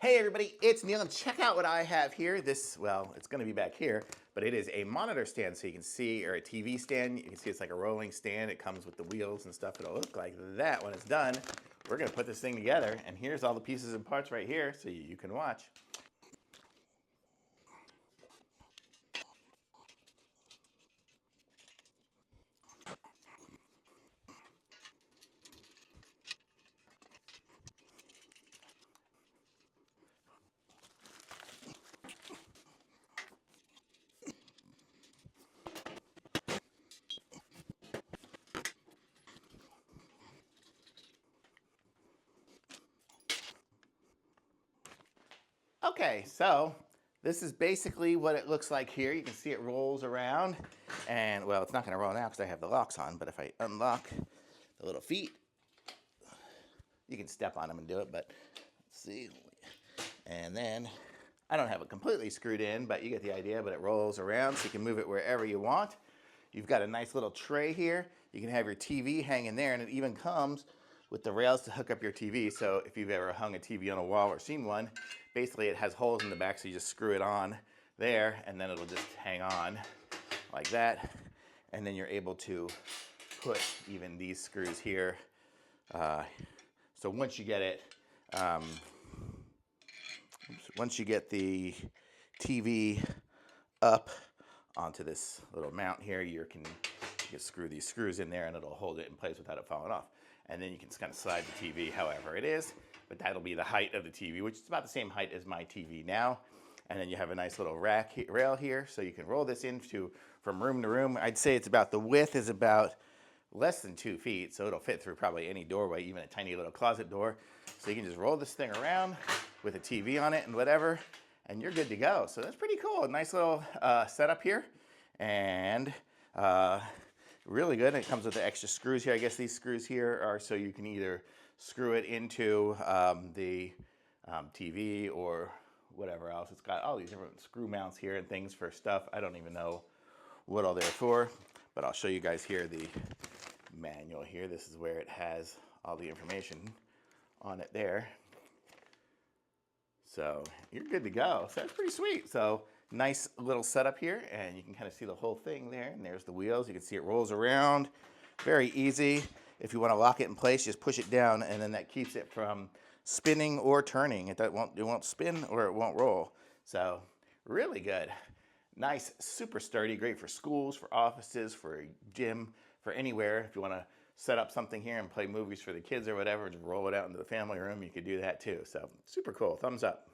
Hey everybody, it's Neil, and check out what I have here. Well, it's going to be back here, but it is a monitor stand, so you can see, or a TV stand. You can see it's like a rolling stand. It comes with the wheels and stuff. It'll look like that when it's done. We're going to put this thing together, and here's all the pieces and parts right here, so you can watch. Okay, so this is basically what it looks like here. You can see it rolls around, and well, it's not going to roll now because I have the locks on, but if I unlock the little feet, you can step on them and do it, but let's see. And then I don't have it completely screwed in, but you get the idea, but it rolls around so you can move it wherever you want. You've got a nice little tray here. You can have your TV hanging there, and it even comes with the rails to hook up your TV. So if you've ever hung a TV on a wall or seen one, basically it has holes in the back, so you just screw it on there, and then it'll just hang on like that. And then you're able to put even these screws here. So once you get it, once you get the TV up onto this little mount here, you can screw these screws in there, and it'll hold it in place without it falling off. And then you can kind of slide the TV however it is, but that'll be the height of the TV, which is about the same height as my TV now. And then you have a nice little rail here, so you can roll this from room to room. I'd say it's about, the width is about less than 2 feet, so it'll fit through probably any doorway, even a tiny little closet door. So you can just roll this thing around with a TV on it and whatever, and you're good to go. So that's pretty cool. A nice little setup here, and really good. It comes with the extra screws here. I guess these screws here are so you can either screw it into the TV or whatever else. It's got all these different screw mounts here and things for stuff. I don't even know what all they're for, but I'll show you guys here the manual here. This is where it has all the information on it there. So you're good to go. So that's pretty sweet. So nice little setup here, and you can kind of see the whole thing there. And there's the wheels. You can see it rolls around. Very easy. If you want to lock it in place, just push it down, and then that keeps it from spinning or turning. It won't spin or it won't roll. So really good. Nice, super sturdy, great for schools, for offices, for a gym, for anywhere. If you want to set up something here and play movies for the kids or whatever, just roll it out into the family room, you could do that too. So super cool. Thumbs up.